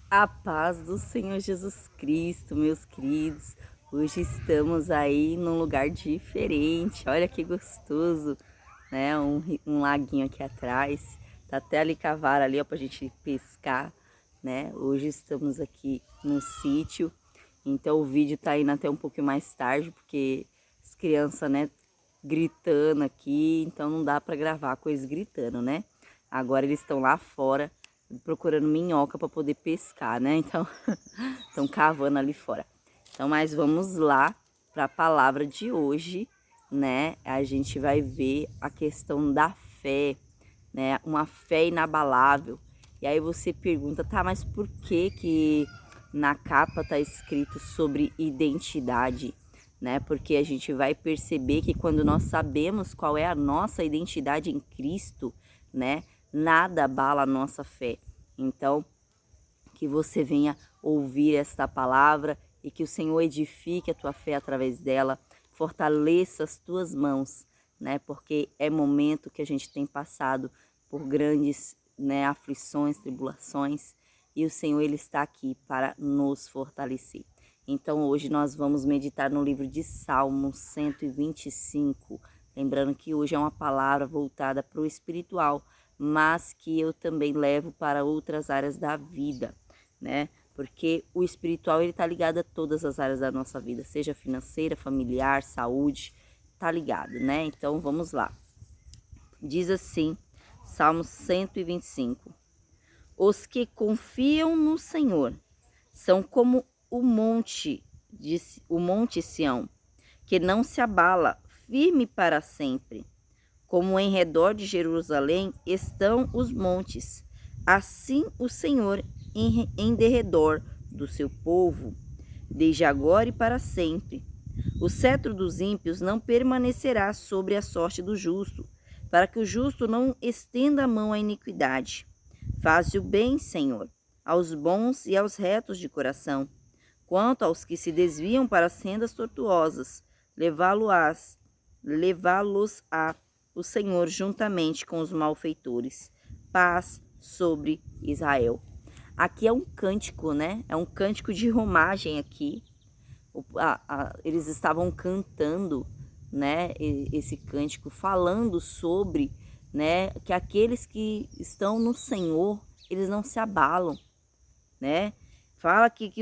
A paz do Senhor Jesus Cristo, meus queridos. Hoje estamos aí num lugar diferente. Olha que gostoso, né? Um laguinho aqui atrás. Tá até ali cavara ali, ó, pra gente pescar, né? Hoje estamos aqui no sítio. Então o vídeo tá indo até um pouquinho mais tarde, porque as crianças, né, gritando aqui, então não dá para gravar com eles gritando, né? Agora eles estão lá fora procurando minhoca para poder pescar, né? Então, estão cavando ali fora. Então, mas vamos lá para a palavra de hoje, né? A gente vai ver a questão da fé, né? Uma fé inabalável. E aí você pergunta, tá, mas por que que na capa tá escrito sobre identidade, né? Porque a gente vai perceber que quando nós sabemos qual é a nossa identidade em Cristo, né? Nada abala a nossa fé. Então, que você venha ouvir esta palavra e que o Senhor edifique a tua fé através dela, fortaleça as tuas mãos, né? Porque é momento que a gente tem passado por grandes, né, aflições, tribulações, e o Senhor ele está aqui para nos fortalecer. Então hoje nós vamos meditar no livro de Salmos 125, lembrando que hoje é uma palavra voltada para o espiritual, mas que eu também levo para outras áreas da vida, né? Porque o espiritual ele tá ligado a todas as áreas da nossa vida, seja financeira, familiar, saúde, tá ligado, né? Então vamos lá. Diz assim, Salmo 125. Os que confiam no Senhor são como o monte Sião, que não se abala, firme para sempre. Como em redor de Jerusalém estão os montes, assim o Senhor em derredor do seu povo, desde agora e para sempre. O cetro dos ímpios não permanecerá sobre a sorte do justo, para que o justo não estenda a mão à iniquidade. Faze o bem, Senhor, aos bons e aos retos de coração. Quanto aos que se desviam para sendas tortuosas, levá-los-á o Senhor juntamente com os malfeitores. Paz sobre Israel. Aqui é um cântico, né? É um cântico de romagem aqui. Eles estavam cantando, né? Esse cântico falando sobre, né? Que aqueles que estão no Senhor, eles não se abalam, né? Fala que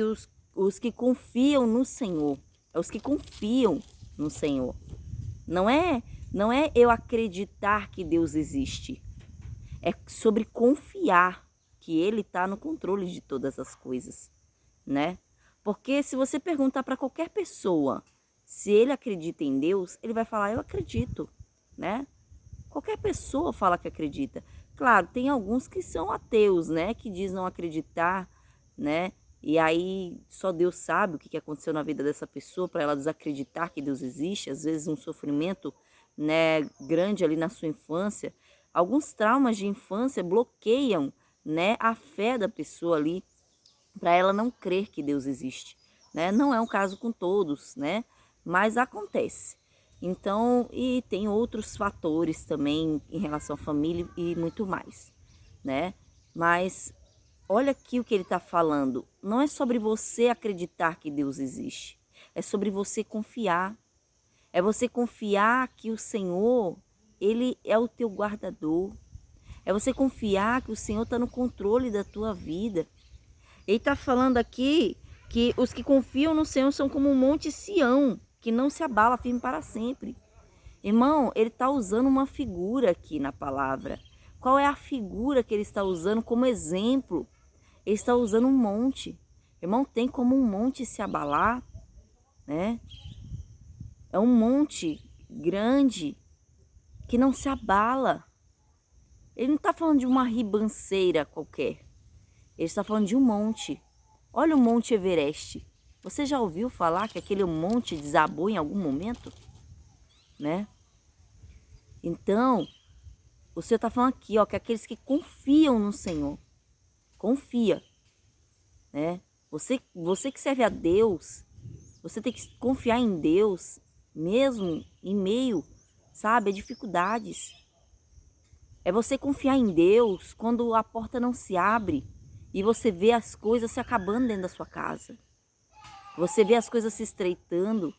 os que confiam no Senhor, é os que confiam no Senhor. Não é eu acreditar que Deus existe. É sobre confiar que Ele está no controle de todas as coisas, né? Porque se você perguntar para qualquer pessoa se ele acredita em Deus, ele vai falar, eu acredito, né? Qualquer pessoa fala que acredita. Claro, tem alguns que são ateus, né? Que diz não acreditar, né? E aí só Deus sabe o que aconteceu na vida dessa pessoa para ela desacreditar que Deus existe. Às vezes um sofrimento, né, grande ali na sua infância. Alguns traumas de infância bloqueiam, né, a fé da pessoa ali para ela não crer que Deus existe, né? Não é um caso com todos, né? Mas acontece. Então, e tem outros fatores também em relação à família e muito mais, né? Mas olha aqui o que ele está falando. Não é sobre você acreditar que Deus existe. É sobre você confiar. É você confiar que o Senhor, Ele é o teu guardador. É você confiar que o Senhor está no controle da tua vida. Ele está falando aqui que os que confiam no Senhor são como um monte Sião, que não se abala, firme para sempre. Irmão, ele está usando uma figura aqui na palavra. Qual é a figura que ele está usando como exemplo? Ele está usando um monte. Irmão, tem como um monte se abalar, né? É um monte grande que não se abala. Ele não está falando de uma ribanceira qualquer. Ele está falando de um monte. Olha o Monte Everest. Você já ouviu falar que aquele monte desabou em algum momento? Né? Então, o Senhor está falando aqui, ó, que aqueles que confiam no Senhor, confia, né? Você que serve a Deus, você tem que confiar em Deus, mesmo em meio, sabe, a dificuldades. É você confiar em Deus quando a porta não se abre e você vê as coisas se acabando dentro da sua casa. Você vê as coisas se estreitando.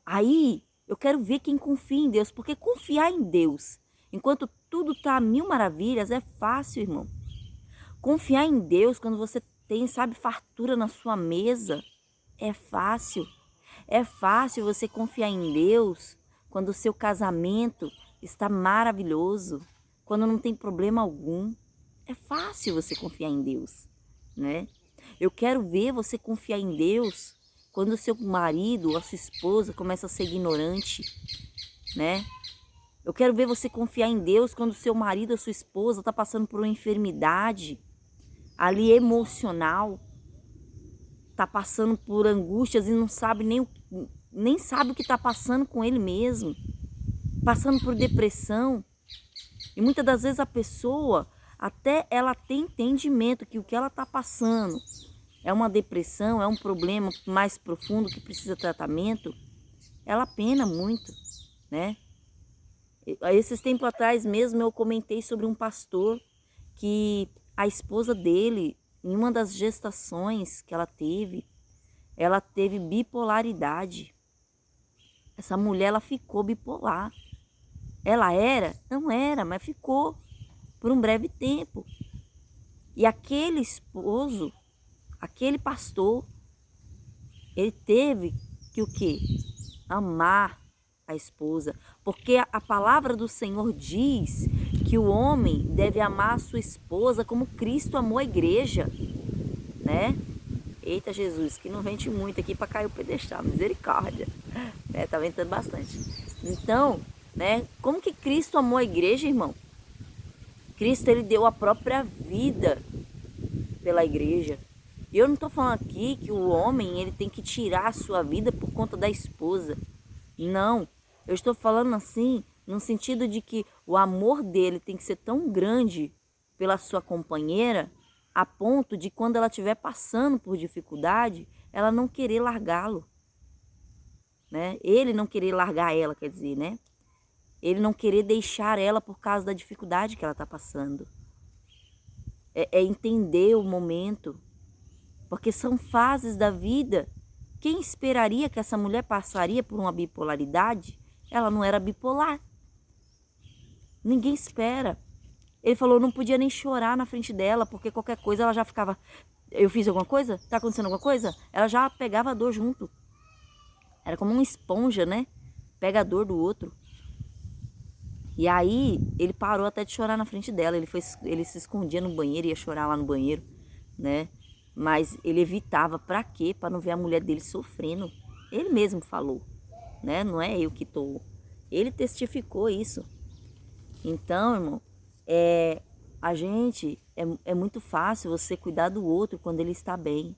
Aí eu quero ver quem confia em Deus, porque confiar em Deus, enquanto tudo está a mil maravilhas, é fácil, irmão. Confiar em Deus quando você tem, sabe, fartura na sua mesa, é fácil. É fácil você confiar em Deus quando o seu casamento está maravilhoso, quando não tem problema algum. É fácil você confiar em Deus, né? Eu quero ver você confiar em Deus quando o seu marido ou a sua esposa começa a ser ignorante, né? Eu quero ver você confiar em Deus quando o seu marido ou a sua esposa está passando por uma enfermidade ali emocional, está passando por angústias e não sabe nem sabe o que está passando com ele mesmo, passando por depressão. E muitas das vezes a pessoa, até ela tem entendimento que o que ela está passando é uma depressão, é um problema mais profundo que precisa de tratamento, ela pena muito, né? Esses tempos atrás mesmo eu comentei sobre um pastor que a esposa dele, em uma das gestações que ela teve bipolaridade. Essa mulher, ela ficou bipolar. Ela era? Não era, mas ficou por um breve tempo. E aquele esposo, aquele pastor, ele teve que o quê? Amar a esposa. Porque a palavra do Senhor diz que o homem deve amar a sua esposa como Cristo amou a igreja, né? Eita Jesus, que não vente muito aqui para cair o pedestal, misericórdia. Tá ventando bastante. Então, né? Como que Cristo amou a igreja, irmão? Cristo, ele deu a própria vida pela igreja. E eu não estou falando aqui que o homem, ele tem que tirar a sua vida por conta da esposa. Não. Eu estou falando assim, no sentido de que o amor dele tem que ser tão grande pela sua companheira, a ponto de quando ela estiver passando por dificuldade, ela não querer largá-lo, né? Ele não querer largar ela, quer dizer, né? Ele não querer deixar ela por causa da dificuldade que ela está passando. É entender o momento, porque são fases da vida. Quem esperaria que essa mulher passaria por uma bipolaridade? Ela não era bipolar. Ninguém espera. Ele falou, não podia nem chorar na frente dela, porque qualquer coisa ela já ficava... Eu fiz alguma coisa? Tá acontecendo alguma coisa? Ela já pegava a dor junto. Era como uma esponja, né? Pega a dor do outro. E aí, ele parou até de chorar na frente dela. Ele se escondia no banheiro, ia chorar lá no banheiro, né? Mas ele evitava. Pra quê? Pra não ver a mulher dele sofrendo. Ele mesmo falou, né? Não é eu que tô. Ele testificou isso. Então, irmão, a gente, é muito fácil você cuidar do outro quando ele está bem.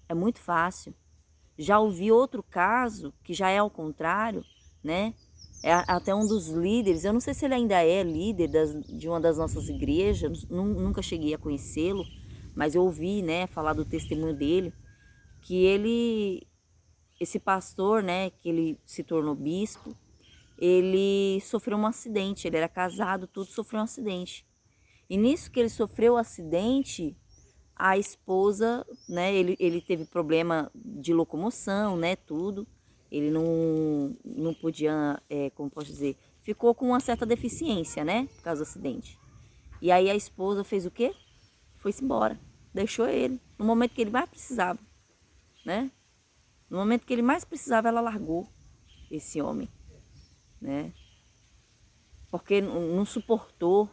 É muito fácil. Já ouvi outro caso, que já é ao contrário, né? É até um dos líderes, eu não sei se ele ainda é líder de uma das nossas igrejas, nunca cheguei a conhecê-lo, mas eu ouvi, né, falar do testemunho dele, que esse pastor, né, que ele se tornou bispo, ele sofreu um acidente, ele era casado, tudo, sofreu um acidente. E nisso que ele sofreu o acidente, a esposa, né, ele teve problema de locomoção, né, tudo. Ele não podia, como posso dizer, ficou com uma certa deficiência, né, por causa do acidente. E aí a esposa fez o quê? Foi-se embora, deixou ele, no momento que ele mais precisava, né? No momento que ele mais precisava, ela largou esse homem, né? Porque não suportou.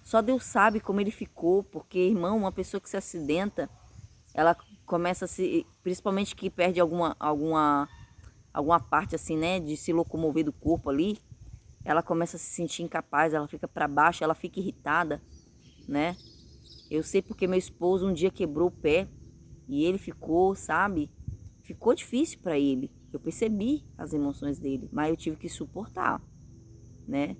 Só Deus sabe como ele ficou, porque, irmão, uma pessoa que se acidenta, ela começa a se, principalmente que perde alguma parte assim, né, de se locomover do corpo ali, ela começa a se sentir incapaz, ela fica para baixo, ela fica irritada, né? Eu sei porque meu esposo um dia quebrou o pé e ele ficou, sabe? Ficou difícil para ele. Eu percebi as emoções dele, mas eu tive que suportar, né?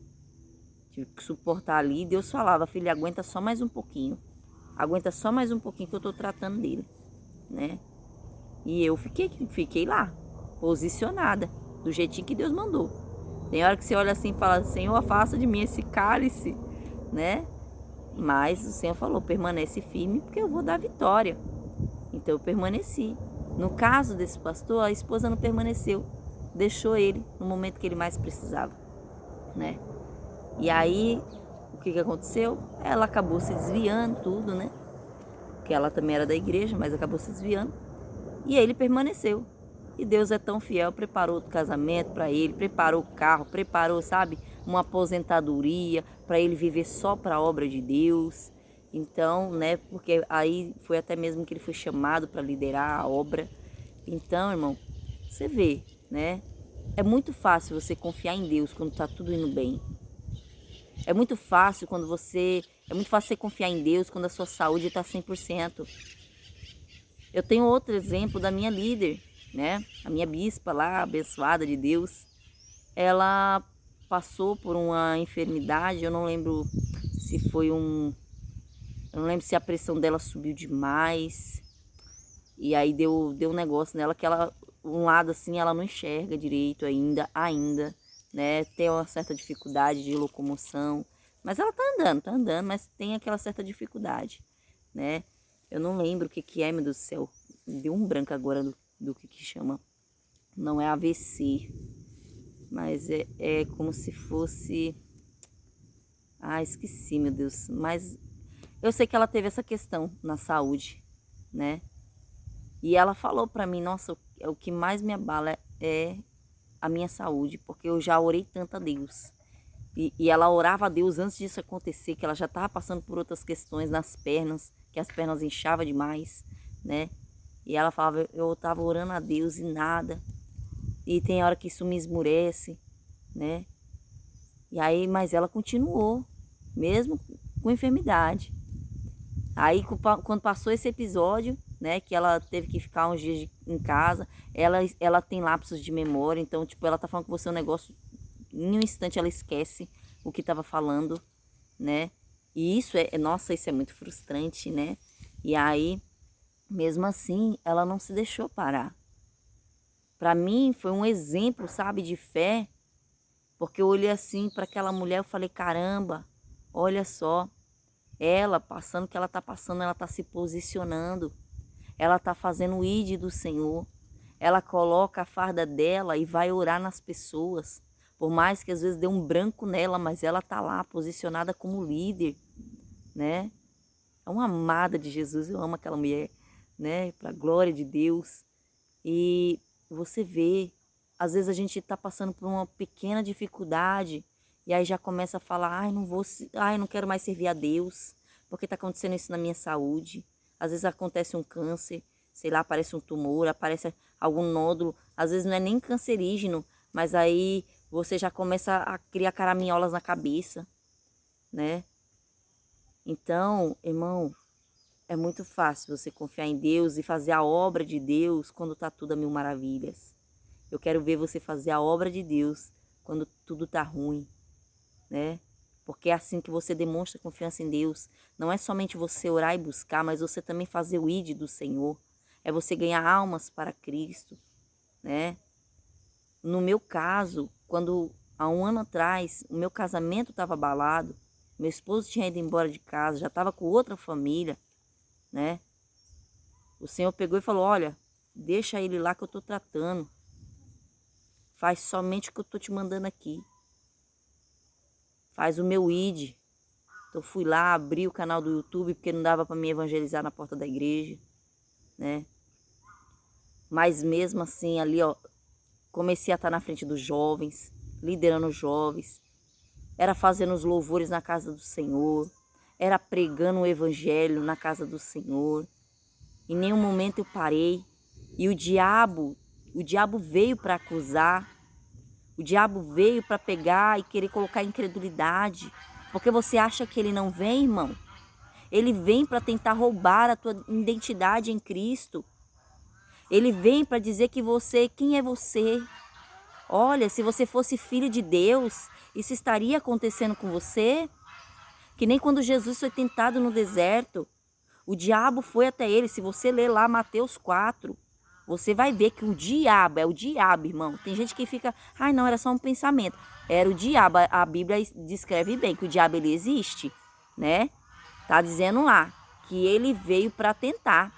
Tive que suportar ali. Deus falava, filha, aguenta só mais um pouquinho. Aguenta só mais um pouquinho que eu tô tratando dele, né? E eu fiquei lá, posicionada, do jeitinho que Deus mandou. Tem hora que você olha assim e fala, Senhor, afasta de mim esse cálice, né? Mas o Senhor falou, permanece firme porque eu vou dar vitória. Então eu permaneci. No caso desse pastor, a esposa não permaneceu. Deixou ele no momento que ele mais precisava, né? E aí, o que aconteceu? Ela acabou se desviando, tudo, né? Porque ela também era da igreja, mas acabou se desviando. E aí ele permaneceu. E Deus é tão fiel, preparou outro casamento para ele, preparou o carro, preparou, sabe, uma aposentadoria para ele viver só para a obra de Deus. Então, né, porque aí foi até mesmo que ele foi chamado para liderar a obra. Então, irmão, você vê, né? É muito fácil você confiar em Deus quando tá tudo indo bem. É muito fácil você confiar em Deus quando a sua saúde está 100%. Eu tenho outro exemplo da minha líder, né? A minha bispa lá, abençoada de Deus. Ela passou por uma enfermidade, eu não lembro se a pressão dela subiu demais. E aí deu um negócio nela que ela, um lado assim, ela não enxerga direito ainda, né? Tem uma certa dificuldade de locomoção. Mas ela tá andando, mas tem aquela certa dificuldade, né? Eu não lembro o que é, meu Deus do céu. Deu um branco agora do que chama. Não é AVC, mas é como se fosse... Ah, esqueci, meu Deus. Mas eu sei que ela teve essa questão na saúde, né? E ela falou pra mim, nossa, o que mais me abala é a minha saúde, porque eu já orei tanto a Deus. E ela orava a Deus antes disso acontecer, que ela já estava passando por outras questões nas pernas, que as pernas inchavam demais, né? E ela falava, eu estava orando a Deus e nada. E tem hora que isso me esmurece, né? E aí, mas ela continuou, mesmo com enfermidade. Aí, quando passou esse episódio, né, que ela teve que ficar uns dias em casa, ela tem lapsos de memória, então, tipo, ela tá falando com você um negócio, em um instante ela esquece o que estava falando, né? E isso nossa, isso é muito frustrante, né? E aí, mesmo assim, ela não se deixou parar. Para mim, foi um exemplo, sabe, de fé, porque eu olhei assim para aquela mulher, eu falei, caramba, olha só, ela passando o que ela está passando, ela está se posicionando, ela está fazendo o ID do Senhor, ela coloca a farda dela e vai orar nas pessoas, por mais que às vezes dê um branco nela, mas ela está lá posicionada como líder, né? É uma amada de Jesus, eu amo aquela mulher, né? Para a glória de Deus. E você vê, às vezes a gente está passando por uma pequena dificuldade e aí já começa a falar, ai, não quero mais servir a Deus, porque está acontecendo isso na minha saúde. Às vezes acontece um câncer, sei lá, aparece um tumor, aparece algum nódulo, às vezes não é nem cancerígeno, mas aí você já começa a criar caraminholas na cabeça, né? Então, irmão, é muito fácil você confiar em Deus e fazer a obra de Deus quando tá tudo a mil maravilhas. Eu quero ver você fazer a obra de Deus quando tudo tá ruim, né? Porque é assim que você demonstra confiança em Deus. Não é somente você orar e buscar, mas você também fazer o ID do Senhor. É você ganhar almas para Cristo, né? No meu caso, quando há um ano atrás o meu casamento estava abalado, meu esposo tinha ido embora de casa, já estava com outra família, né? O Senhor pegou e falou, olha, deixa ele lá que eu estou tratando. Faz somente o que eu estou te mandando aqui. Faz o meu ID. Então fui lá, abri o canal do YouTube, porque não dava para me evangelizar na porta da igreja, né? Mas mesmo assim, ali, ó, comecei a estar na frente dos jovens, liderando os jovens. Era fazendo os louvores na casa do Senhor. Era pregando o evangelho na casa do Senhor. Em nenhum momento eu parei. E o diabo veio para acusar. O diabo veio para pegar e querer colocar incredulidade. Porque você acha que ele não vem, irmão? Ele vem para tentar roubar a tua identidade em Cristo. Ele vem para dizer que quem é você? Olha, se você fosse filho de Deus, isso estaria acontecendo com você? Que nem quando Jesus foi tentado no deserto, o diabo foi até ele. Se você ler lá Mateus 4, você vai ver que é o diabo, irmão. Tem gente que fica, ai não, era só um pensamento. Era o diabo, a Bíblia descreve bem que o diabo ele existe, né? Tá dizendo lá que ele veio para tentar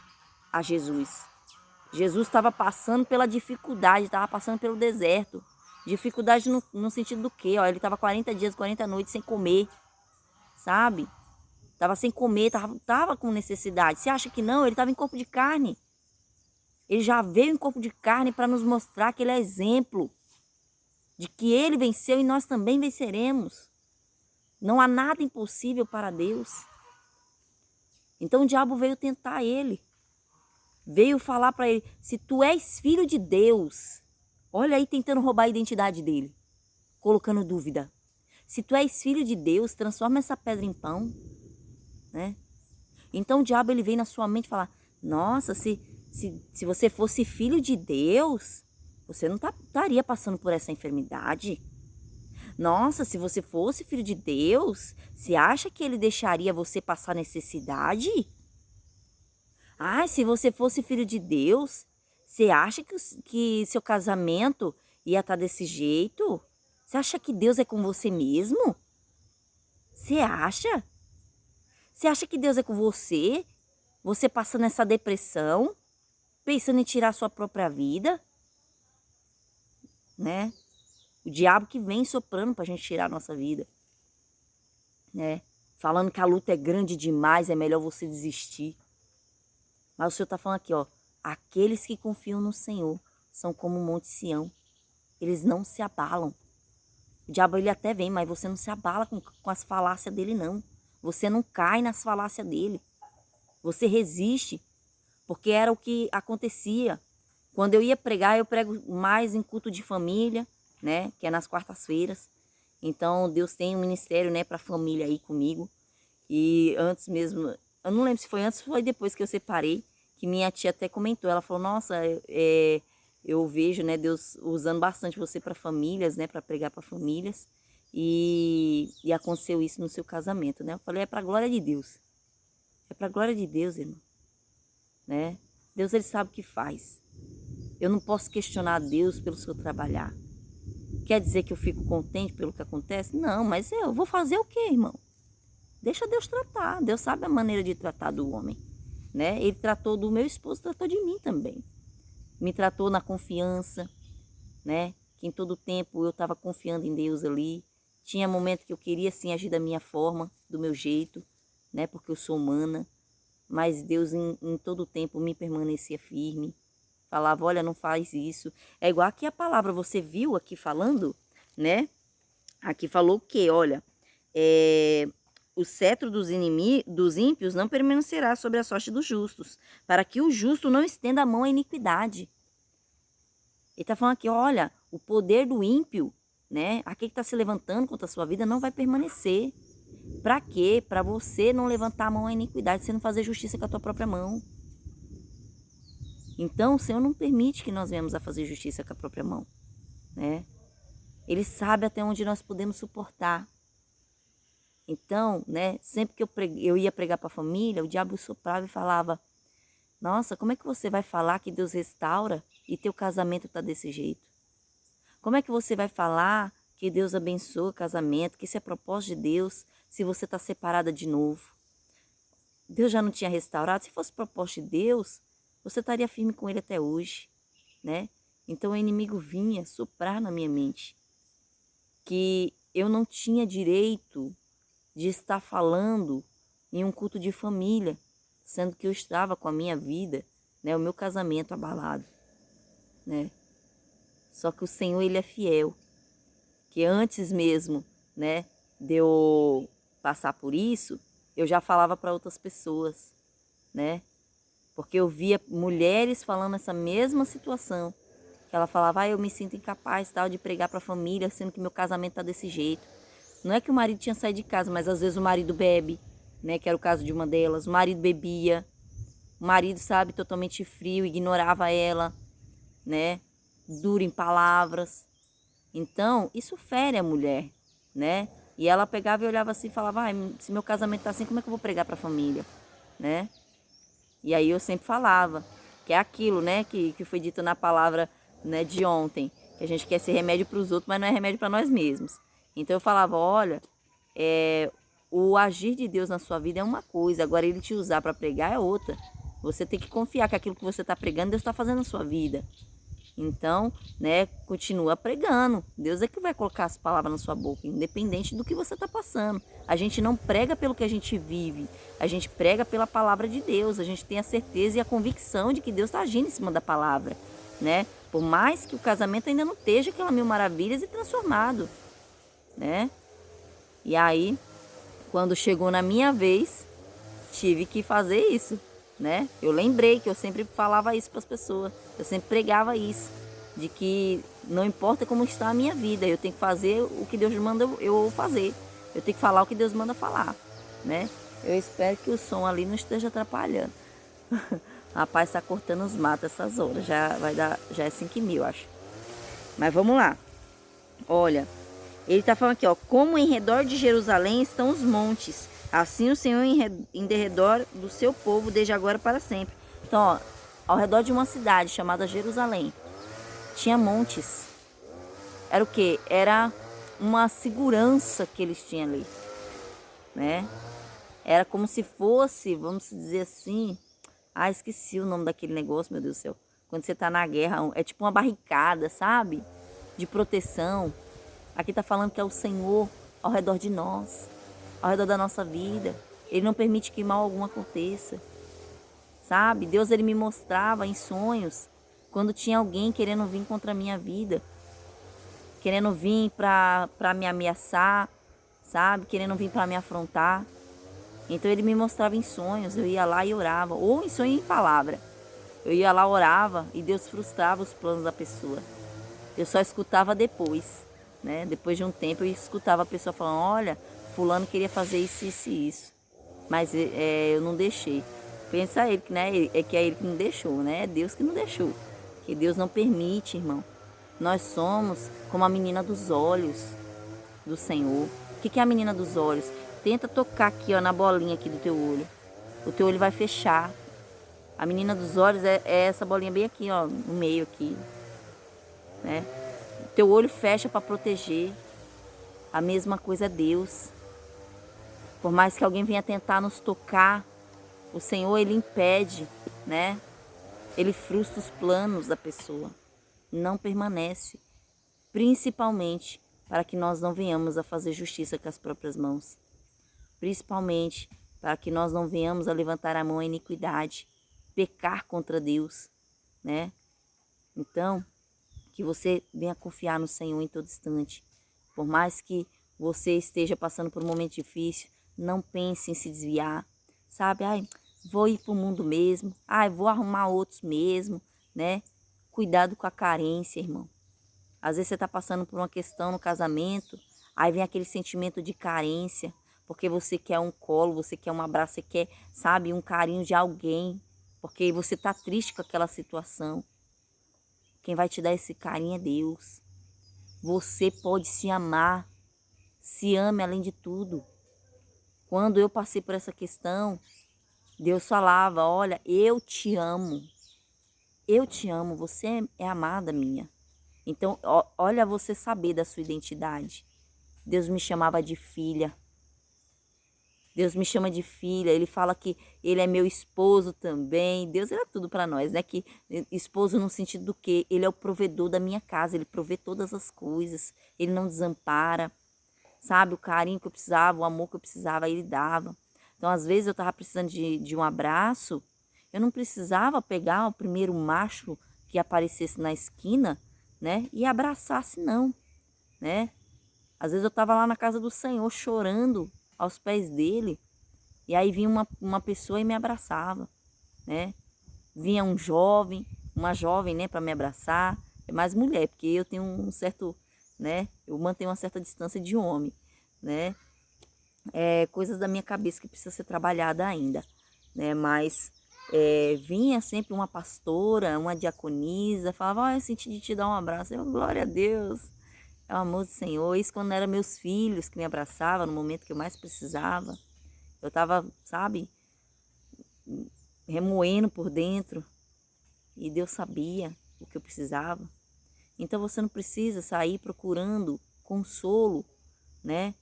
a Jesus. Jesus estava passando pela dificuldade, estava passando pelo deserto. Dificuldade no sentido do quê? Ó, ele estava 40 dias, 40 noites sem comer, sabe? Estava sem comer, tava com necessidade. Você acha que não? Ele estava em corpo de carne. Ele já veio em corpo de carne para nos mostrar que ele é exemplo de que ele venceu e nós também venceremos. Não há nada impossível para Deus. Então o diabo veio tentar ele. Veio falar para ele, se tu és filho de Deus, olha aí tentando roubar a identidade dele, colocando dúvida. Se tu és filho de Deus, transforma essa pedra em pão, né? Então o diabo ele vem na sua mente falar, nossa, se você fosse filho de Deus, você não estaria passando por essa enfermidade. Nossa, se você fosse filho de Deus, você acha que ele deixaria você passar necessidade? Ah, se você fosse filho de Deus, você acha que seu casamento ia estar desse jeito? Você acha que Deus é com você mesmo? Você acha? Você acha que Deus é com você? Você passando essa depressão, pensando em tirar sua própria vida? Né? O diabo que vem soprando para a gente tirar a nossa vida. Né? Falando que a luta é grande demais, é melhor você desistir. Mas o Senhor está falando aqui, ó, aqueles que confiam no Senhor são como o Monte Sião. Eles não se abalam. O diabo ele até vem, mas você não se abala com as falácias dele, não. Você não cai nas falácias dele. Você resiste, porque era o que acontecia. Quando eu ia pregar, eu prego mais em culto de família, né, que é nas quartas-feiras. Então, Deus tem um ministério, né, para a família aí comigo. E antes mesmo, eu não lembro se foi antes ou foi depois que eu separei, que minha tia até comentou. Ela falou, nossa, eu vejo, né, Deus usando bastante você para famílias, né, para pregar para famílias. E aconteceu isso no seu casamento, né? Eu falei, é para a glória de Deus. É para a glória de Deus, irmão. Né? Deus, ele sabe o que faz. Eu não posso questionar a Deus pelo seu trabalhar. Quer dizer que eu fico contente pelo que acontece? Não, mas eu vou fazer o quê, irmão? Deixa Deus tratar. Deus sabe a maneira de tratar do homem. Né? Ele tratou do meu esposo, tratou de mim também. Me tratou na confiança, né? Que em todo tempo eu estava confiando em Deus ali. Tinha momento que eu queria sim agir da minha forma, do meu jeito, né? Porque eu sou humana. Mas Deus em todo tempo me permanecia firme. Falava, olha, não faz isso. É igual aqui a palavra, você viu aqui falando, né? Aqui falou o quê? Olha, o cetro dos ímpios não permanecerá sobre a sorte dos justos, para que o justo não estenda a mão à iniquidade. Ele está falando aqui, olha, o poder do ímpio, né? Aquele que está se levantando contra a sua vida não vai permanecer. Para quê? Para você não levantar a mão à iniquidade, você não fazer justiça com a tua própria mão. Então, o Senhor não permite que nós venhamos a fazer justiça com a própria mão, né? Ele sabe até onde nós podemos suportar. Então, né, sempre que eu ia pregar para a família, o diabo soprava e falava, nossa, como é que você vai falar que Deus restaura e teu casamento está desse jeito? Como é que você vai falar que Deus abençoa o casamento, que isso é propósito de Deus, se você está separada de novo? Deus já não tinha restaurado? Se fosse propósito de Deus, você estaria firme com ele até hoje, né? Então o inimigo vinha soprar na minha mente que eu não tinha direito de estar falando em um culto de família, sendo que eu estava com a minha vida, né, o meu casamento abalado, né? Só que o Senhor, ele é fiel, que antes mesmo, né, de eu passar por isso, eu já falava para outras pessoas, né? Porque eu via mulheres falando essa mesma situação, que ela falava, eu me sinto incapaz tal de pregar para a família, sendo que meu casamento tá desse jeito. Não é que o marido tinha saído de casa, mas às vezes o marido bebe, né, que era o caso de uma delas. O marido bebia, o marido, sabe, totalmente frio, ignorava ela, né, duro em palavras. Então, isso fere a mulher, né? E ela pegava e olhava assim e falava, se meu casamento tá assim, como é que eu vou pregar para a família, né? E aí eu sempre falava, que é aquilo, né, que foi dito na palavra, né, de ontem, que a gente quer ser remédio para os outros, mas não é remédio para nós mesmos. Então eu falava, olha, o agir de Deus na sua vida é uma coisa, agora ele te usar para pregar é outra. Você tem que confiar que aquilo que você está pregando, Deus está fazendo na sua vida. Então, né, continua pregando. Deus é que vai colocar as palavras na sua boca, independente do que você está passando. A gente não prega pelo que a gente vive, a gente prega pela palavra de Deus. A gente tem a certeza e a convicção de que Deus está agindo em cima da palavra, né? Por mais que o casamento ainda não esteja aquela mil maravilhas e transformado, né? E aí, quando chegou na minha vez, tive que fazer isso, né? Eu lembrei que eu sempre falava isso para as pessoas, eu sempre pregava isso, de que não importa como está a minha vida, eu tenho que fazer o que Deus manda eu fazer, eu tenho que falar o que Deus manda falar, né? Eu espero que o som ali não esteja atrapalhando. Rapaz, está cortando os matos essas horas, já é 5h30, acho. Mas vamos lá. Olha, ele está falando aqui, ó, como em redor de Jerusalém estão os montes, assim o Senhor em derredor do seu povo, desde agora para sempre. Então, ó, ao redor de uma cidade chamada Jerusalém, tinha montes. Era o quê? Era uma segurança que eles tinham ali, né? Era como se fosse, vamos dizer assim... Ah, esqueci o nome daquele negócio, meu Deus do céu. Quando você tá na guerra, é tipo uma barricada, sabe? De proteção. Aqui tá falando que é o Senhor ao redor de nós, ao redor da nossa vida. Ele não permite que mal algum aconteça, sabe? Deus, ele me mostrava em sonhos quando tinha alguém querendo vir contra a minha vida, querendo vir para me ameaçar, sabe? Querendo vir para me afrontar. Então ele me mostrava em sonhos, eu ia lá e orava, ou em sonho e em palavra. Eu ia lá, orava e Deus frustrava os planos da pessoa. Eu só escutava depois, né? Depois de um tempo eu escutava a pessoa falando, olha, fulano queria fazer isso, isso e isso. Mas eu não deixei. Pensa ele, né? É que é ele que não deixou, né? É Deus que não deixou. Que Deus não permite, irmão. Nós somos como a menina dos olhos do Senhor. O que é a menina dos olhos? Tenta tocar aqui, ó, na bolinha aqui do teu olho. O teu olho vai fechar. A menina dos olhos é essa bolinha bem aqui, ó, no meio aqui, né? O teu olho fecha para proteger. A mesma coisa é Deus. Por mais que alguém venha tentar nos tocar, o Senhor, ele impede, né? Ele frustra os planos da pessoa. Não permanece. Principalmente para que nós não venhamos a fazer justiça com as próprias mãos. Principalmente para que nós não venhamos a levantar a mão à iniquidade, pecar contra Deus, né? Então, que você venha confiar no Senhor em todo instante. Por mais que você esteja passando por um momento difícil, não pense em se desviar, sabe? Ai, vou ir para o mundo mesmo, ai, vou arrumar outros mesmo, né? Cuidado com a carência, irmão. Às vezes você está passando por uma questão no casamento, aí vem aquele sentimento de carência, porque você quer um colo, você quer um abraço, você quer, sabe, um carinho de alguém, porque você está triste com aquela situação. Quem vai te dar esse carinho é Deus. Você pode se amar, se ame além de tudo. Quando eu passei por essa questão, Deus falava, olha, eu te amo, você é amada minha. Então, olha você saber da sua identidade. Deus me chamava de filha. Deus me chama de filha, ele fala que ele é meu esposo também. Deus era tudo para nós, né? Que esposo no sentido do que ele é o provedor da minha casa, ele provê todas as coisas, ele não desampara, sabe? O carinho que eu precisava, o amor que eu precisava, ele dava. Então, às vezes eu estava precisando de um abraço, eu não precisava pegar o primeiro macho que aparecesse na esquina, né? E abraçasse, não, né? Às vezes eu estava lá na casa do Senhor chorando aos pés dele, e aí vinha uma pessoa e me abraçava, né? Vinha uma jovem, né, para me abraçar, é mais mulher, porque eu tenho um certo, né, eu mantenho uma certa distância de homem, né? Coisas da minha cabeça que precisa ser trabalhada ainda, né? Mas vinha sempre uma pastora, uma diaconisa, falava, ó, eu senti de te dar um abraço, eu, glória a Deus. É o amor do Senhor. Isso quando eram meus filhos que me abraçavam no momento que eu mais precisava. Eu estava, sabe, remoendo por dentro. E Deus sabia o que eu precisava. Então você não precisa sair procurando consolo, né?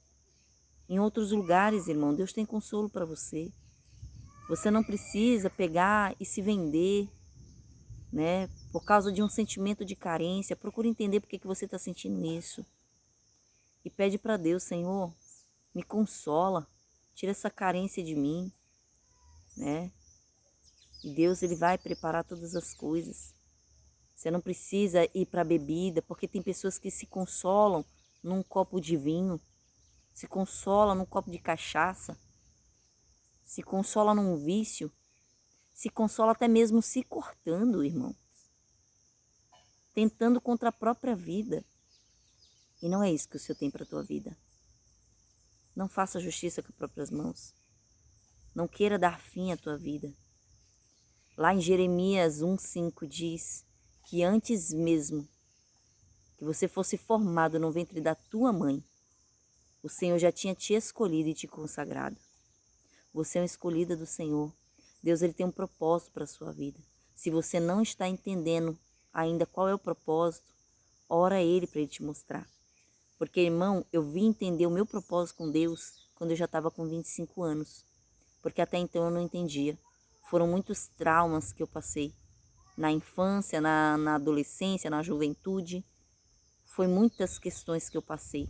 Em outros lugares, irmão, Deus tem consolo para você. Você não precisa pegar e se vender, né? Por causa de um sentimento de carência. Procure entender por que você está sentindo isso. E pede para Deus, Senhor, me consola, tira essa carência de mim, né? E Deus, Ele vai preparar todas as coisas. Você não precisa ir para a bebida, porque tem pessoas que se consolam num copo de vinho, se consolam num copo de cachaça, se consola num vício, se consola até mesmo se cortando, irmão. Tentando contra a própria vida. E não é isso que o Senhor tem para a tua vida. Não faça justiça com as próprias mãos. Não queira dar fim à tua vida. Lá em Jeremias 1,5 diz que antes mesmo que você fosse formado no ventre da tua mãe, o Senhor já tinha te escolhido e te consagrado. Você é uma escolhida do Senhor. Deus, Ele tem um propósito para a sua vida. Se você não está entendendo ainda qual é o propósito, ora a Ele para Ele te mostrar. Porque, irmão, eu vim entender o meu propósito com Deus quando eu já estava com 25 anos. Porque até então eu não entendia. Foram muitos traumas que eu passei. Na infância, na adolescência, na juventude. Foi muitas questões que eu passei.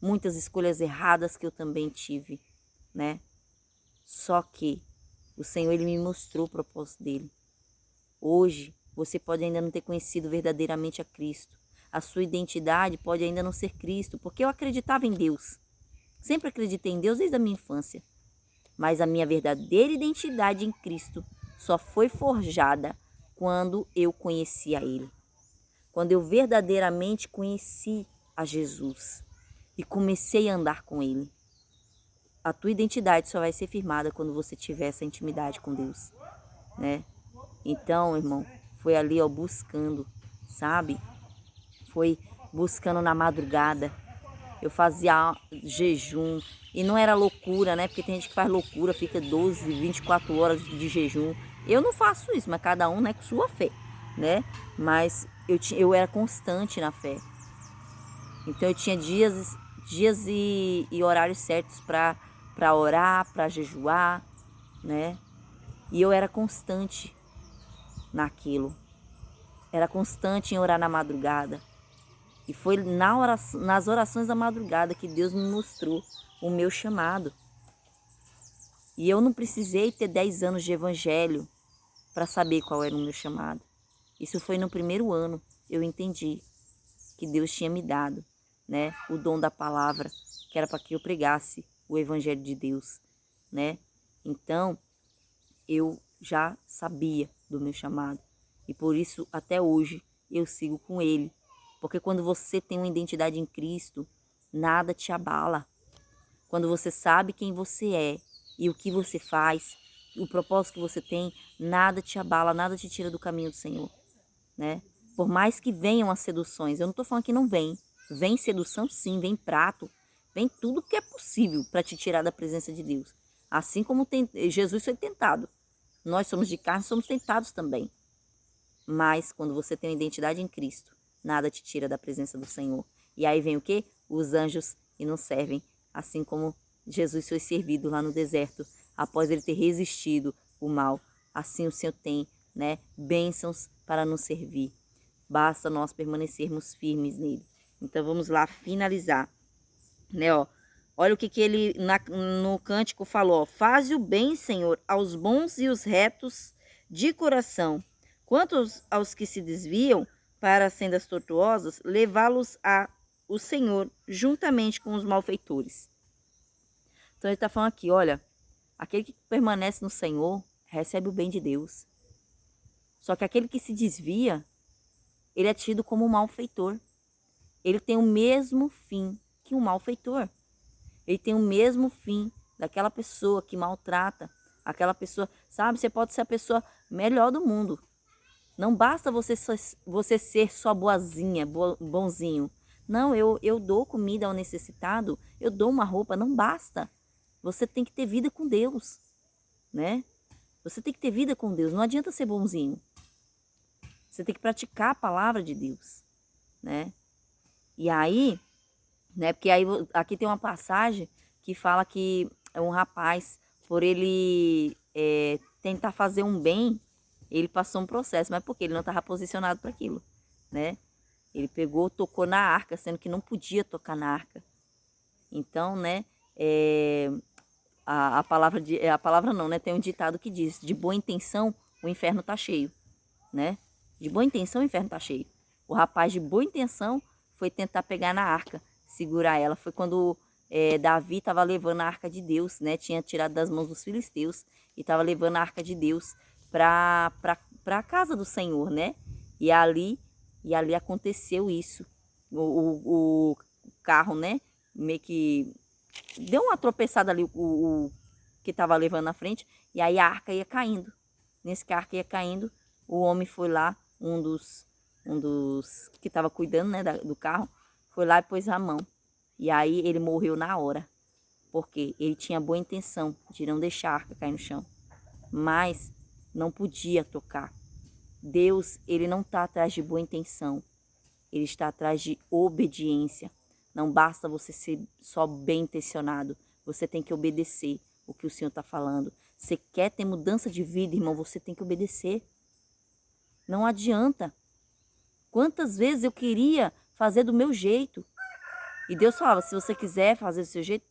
Muitas escolhas erradas que eu também tive, né? Só que o Senhor, Ele me mostrou o propósito dEle. Hoje, você pode ainda não ter conhecido verdadeiramente a Cristo. A sua identidade pode ainda não ser Cristo, porque eu acreditava em Deus. Sempre acreditei em Deus desde a minha infância. Mas a minha verdadeira identidade em Cristo só foi forjada quando eu conheci a Ele. Quando eu verdadeiramente conheci a Jesus e comecei a andar com Ele. A tua identidade só vai ser firmada quando você tiver essa intimidade com Deus, né? Então, irmão, foi ali, ó, buscando, sabe? Foi buscando na madrugada. Eu fazia jejum. E não era loucura, né? Porque tem gente que faz loucura, fica 12, 24 horas de jejum. Eu não faço isso, mas cada um, né, com sua fé, né? Mas eu era constante na fé. Então eu tinha dias e horários certos para orar, para jejuar, né? E eu era constante naquilo. Era constante em orar na madrugada. E foi nas orações da madrugada que Deus me mostrou o meu chamado. E eu não precisei ter 10 anos de evangelho para saber qual era o meu chamado. Isso foi no primeiro ano. Eu entendi que Deus tinha me dado, né, o dom da palavra, que era para que eu pregasse o evangelho de Deus, né? Então, eu já sabia do meu chamado. E por isso, até hoje, eu sigo com Ele. Porque quando você tem uma identidade em Cristo, nada te abala. Quando você sabe quem você é e o que você faz, o propósito que você tem, nada te abala, nada te tira do caminho do Senhor, né? Por mais que venham as seduções, eu não estou falando que não vem. Vem sedução sim, vem prato, vem tudo que é possível para te tirar da presença de Deus. Assim como Jesus foi tentado. Nós somos de carne, somos tentados também. Mas quando você tem uma identidade em Cristo, nada te tira da presença do Senhor. E aí vem o quê? Os anjos e nos servem, assim como Jesus foi servido lá no deserto, após ele ter resistido o mal. Assim o Senhor tem, né, bênçãos para nos servir. Basta nós permanecermos firmes nele. Então vamos lá finalizar, né, ó. Olha o que ele no cântico falou, ó. Faze o bem, Senhor, aos bons e os retos de coração. Quanto aos que se desviam para sendas tortuosas, levá-los a o Senhor juntamente com os malfeitores. Então ele está falando aqui, olha, aquele que permanece no Senhor recebe o bem de Deus. Só que aquele que se desvia, ele é tido como um malfeitor. Ele tem o mesmo fim que um malfeitor. Ele tem o mesmo fim daquela pessoa que maltrata, aquela pessoa, sabe, você pode ser a pessoa melhor do mundo. Não basta você ser só boazinha, bonzinho. Não, eu dou comida ao necessitado, eu dou uma roupa, não basta. Você tem que ter vida com Deus, né? Você tem que ter vida com Deus, não adianta ser bonzinho. Você tem que praticar a palavra de Deus, né? E aí, né? Porque aí aqui tem uma passagem que fala que um rapaz, por ele tentar fazer um bem, ele passou um processo, mas porque ele não estava posicionado para aquilo, né? Ele pegou, tocou na arca, sendo que não podia tocar na arca. Então, né, a palavra não, né? Tem um ditado que diz: de boa intenção o inferno tá cheio, né? De boa intenção o inferno tá cheio. O rapaz de boa intenção foi tentar pegar na arca, segurar ela. Foi quando Davi estava levando a arca de Deus, né? Tinha tirado das mãos dos filisteus e estava levando a arca de Deus para a casa do Senhor, né? E ali aconteceu isso. O carro, né? Meio que deu uma tropeçada ali, o que estava levando na frente, e aí a arca ia caindo. Nesse que a arca ia caindo, o homem foi lá, um dos que estava cuidando, né, do carro, foi lá e pôs a mão. E aí ele morreu na hora, porque ele tinha boa intenção de não deixar a arca cair no chão, mas não podia tocar. Deus, ele não está atrás de boa intenção, ele está atrás de obediência. Não basta você ser só bem intencionado, você tem que obedecer o que o Senhor está falando. Você quer ter mudança de vida, irmão, você tem que obedecer. Não adianta. Quantas vezes eu queria fazer do meu jeito, e Deus falava: se você quiser fazer do seu jeito,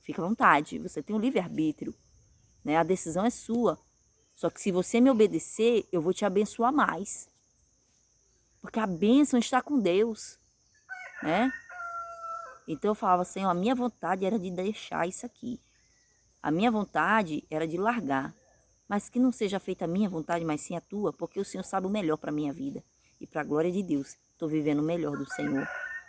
fica à vontade, você tem um livre-arbítrio, né? A decisão é sua. Só que se você me obedecer, eu vou te abençoar mais. Porque a bênção está com Deus, né? Então eu falava: Senhor, a minha vontade era de deixar isso aqui. A minha vontade era de largar. Mas que não seja feita a minha vontade, mas sim a tua, porque o Senhor sabe o melhor para a minha vida. E para a glória de Deus, estou vivendo o melhor do Senhor,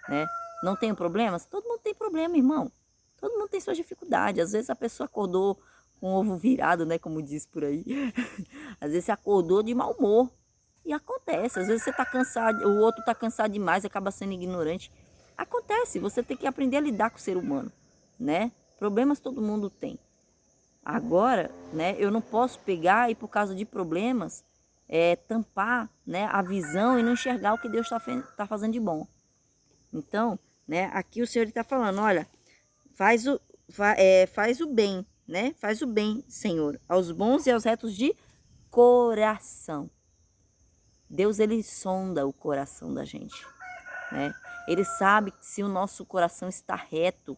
né? Não tenho problemas? Todo mundo tem problema, irmão. Todo mundo tem suas dificuldades. Às vezes a pessoa acordou com o ovo virado, né? Como diz por aí. Às vezes você acordou de mau humor. E acontece. Às vezes você está cansado, o outro está cansado demais, acaba sendo ignorante. Acontece. Você tem que aprender a lidar com o ser humano, né? Problemas todo mundo tem. Agora, né? Eu não posso pegar e por causa de problemas tampar, né, a visão e não enxergar o que Deus está fazendo de bom. Então, né, aqui o Senhor está falando: olha, faz o bem, né? Faz o bem, Senhor, aos bons e aos retos de coração. Deus, ele sonda o coração da gente, né? Ele sabe se o nosso coração está reto.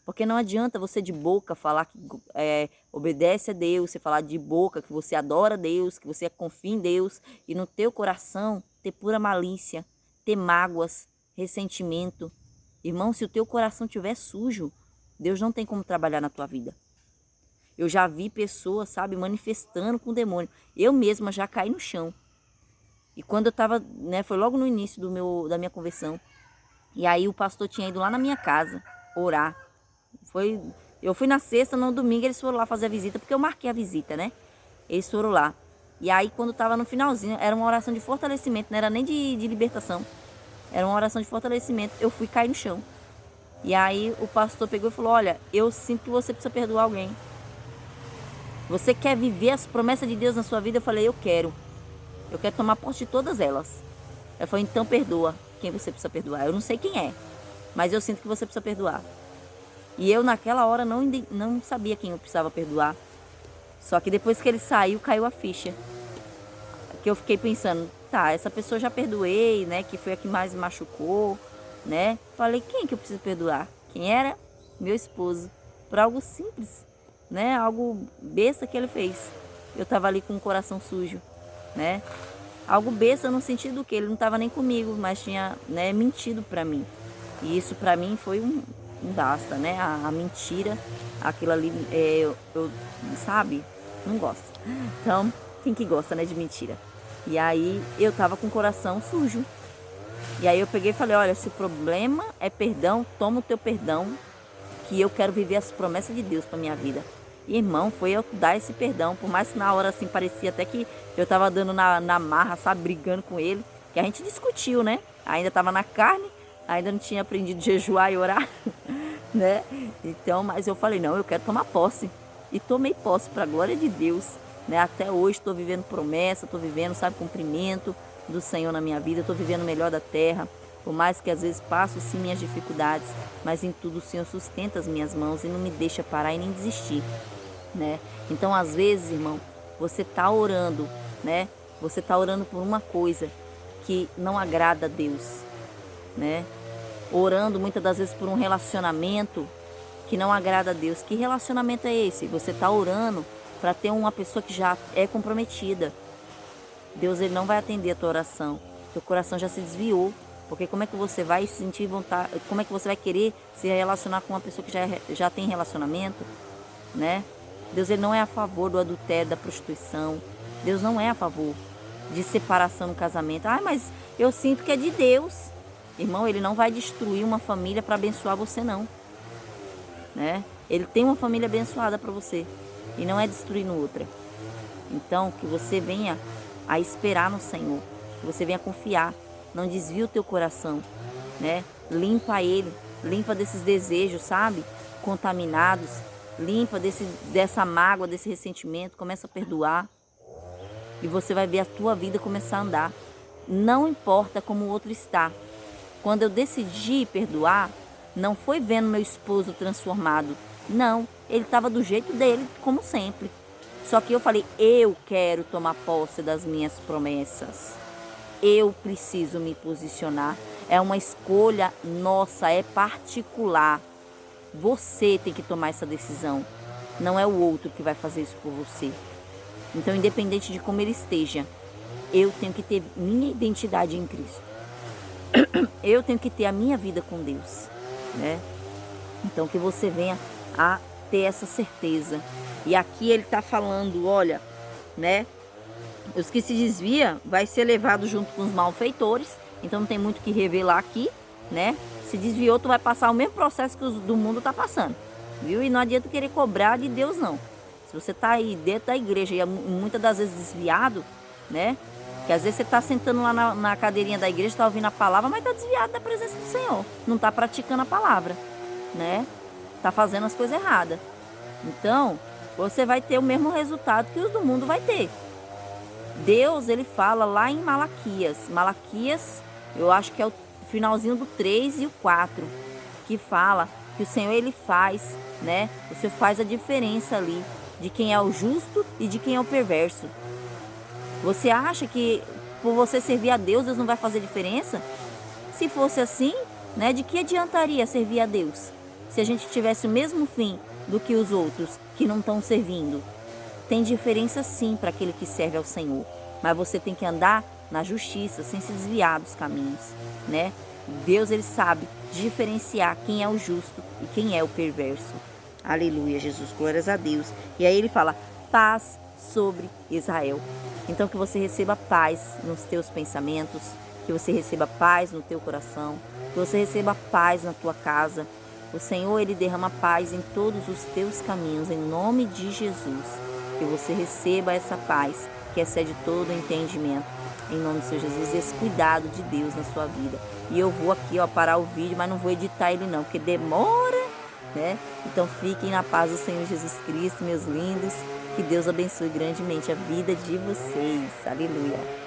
Porque não adianta você de boca falar que obedece a Deus, você falar de boca que você adora a Deus, que você confia em Deus, e no teu coração ter pura malícia, ter mágoas, ressentimento. Irmão, se o teu coração estiver sujo, Deus não tem como trabalhar na tua vida. Eu já vi pessoas, sabe, manifestando com o demônio. Eu mesma já caí no chão. E quando eu estava, né, foi logo no início da minha conversão. E aí o pastor tinha ido lá na minha casa orar. Eu fui na sexta, no domingo eles foram lá fazer a visita, porque eu marquei a visita, né? Eles foram lá. E aí quando estava no finalzinho, era uma oração de fortalecimento, não era nem de libertação. Era uma oração de fortalecimento. Eu fui cair no chão. E aí o pastor pegou e falou: olha, eu sinto que você precisa perdoar alguém. Você quer viver as promessas de Deus na sua vida? Eu falei: eu quero. Eu quero tomar posse de todas elas. Ele falou: então perdoa quem você precisa perdoar. Eu não sei quem é, mas eu sinto que você precisa perdoar. E eu naquela hora não sabia quem eu precisava perdoar. Só que depois que ele saiu, caiu a ficha. Que eu fiquei pensando: tá, essa pessoa já perdoei, né? Que foi a que mais me machucou, né? Falei: quem que eu preciso perdoar? Quem era? Meu esposo. Por algo simples, né? Algo besta que ele fez. Eu tava ali com o coração sujo, né? Algo besta no sentido que ele não tava nem comigo, mas tinha, né, mentido pra mim. E isso pra mim foi um basta, né? A mentira, aquilo ali, sabe? Não gosto. Então, quem que gosta, né, de mentira? E aí eu tava com o coração sujo. E aí eu peguei e falei: olha, se o problema é perdão, toma o teu perdão, que eu quero viver as promessas de Deus pra minha vida. E, irmão, foi eu dar esse perdão, por mais que na hora assim parecia até que eu tava dando na marra, sabe, brigando com ele, que a gente discutiu, né? Ainda tava na carne, ainda não tinha aprendido a jejuar e orar, né? Então, mas eu falei: não, eu quero tomar posse. E tomei posse para a glória de Deus, né? Até hoje estou vivendo promessa, estou vivendo, sabe, cumprimento do Senhor na minha vida, estou vivendo o melhor da terra. Por mais que às vezes passo sim minhas dificuldades, mas em tudo o Senhor sustenta as minhas mãos e não me deixa parar e nem desistir, né? Então, às vezes, irmão, você está orando, né? Você está orando por uma coisa que não agrada a Deus, né? Orando muitas das vezes por um relacionamento que não agrada a Deus. Que relacionamento é esse? Você está orando para ter uma pessoa que já é comprometida. Deus, ele não vai atender a tua oração. Teu coração já se desviou. Porque como é que você vai sentir vontade, como é que você vai querer se relacionar com uma pessoa que já tem relacionamento, né? Deus, ele não é a favor do adultério, da prostituição. Deus não é a favor de separação no casamento. Ah, mas eu sinto que é de Deus. Irmão, ele não vai destruir uma família para abençoar você, não, né? Ele tem uma família abençoada para você e não é destruindo outra. Então, que você venha a esperar no Senhor, que você venha a confiar. Não desvia o teu coração, né? Limpa ele, limpa desses desejos, sabe? Contaminados, limpa dessa mágoa, desse ressentimento, começa a perdoar. E você vai ver a tua vida começar a andar. Não importa como o outro está. Quando eu decidi perdoar, não foi vendo meu esposo transformado. Não, ele estava do jeito dele, como sempre. Só que eu falei, eu quero tomar posse das minhas promessas. Eu preciso me posicionar. É uma escolha nossa, é particular. Você tem que tomar essa decisão. Não é o outro que vai fazer isso por você. Então, independente de como ele esteja, eu tenho que ter minha identidade em Cristo. Eu tenho que ter a minha vida com Deus, né? Então, que você venha a ter essa certeza. E aqui ele está falando, olha, né? Os que se desvia vai ser levado junto com os malfeitores. Então não tem muito o que revelar aqui, né? Se desviou, tu vai passar o mesmo processo que os do mundo tá passando, viu? E não adianta querer cobrar de Deus, não. Se você tá aí dentro da igreja e é muitas das vezes desviado, né? Que às vezes você tá sentando lá na cadeirinha da igreja, tá ouvindo a palavra, mas tá desviado da presença do Senhor. Não tá praticando a palavra, né? Tá fazendo as coisas erradas. Então, você vai ter o mesmo resultado que os do mundo vai ter. Deus, ele fala lá em Malaquias. Malaquias, eu acho que é o finalzinho do 3 e o 4, que fala que o Senhor, ele faz, né? O Senhor faz a diferença ali de quem é o justo e de quem é o perverso. Você acha que por você servir a Deus, Deus não vai fazer diferença? Se fosse assim, né? De que adiantaria servir a Deus? Se a gente tivesse o mesmo fim do que os outros que não estão servindo. Tem diferença sim para aquele que serve ao Senhor, mas você tem que andar na justiça, sem se desviar dos caminhos, né? Deus, ele sabe diferenciar quem é o justo e quem é o perverso. Aleluia, Jesus, glórias a Deus. E aí ele fala, paz sobre Israel. Então que você receba paz nos teus pensamentos, que você receba paz no teu coração, que você receba paz na tua casa. O Senhor, ele derrama paz em todos os teus caminhos, em nome de Jesus. Que você receba essa paz que excede todo o entendimento, em nome do Senhor Jesus, esse cuidado de Deus na sua vida. E eu vou aqui, ó, parar o vídeo, mas não vou editar ele não, porque demora, né? Então fiquem na paz do Senhor Jesus Cristo, meus lindos. Que Deus abençoe grandemente a vida de vocês. Aleluia.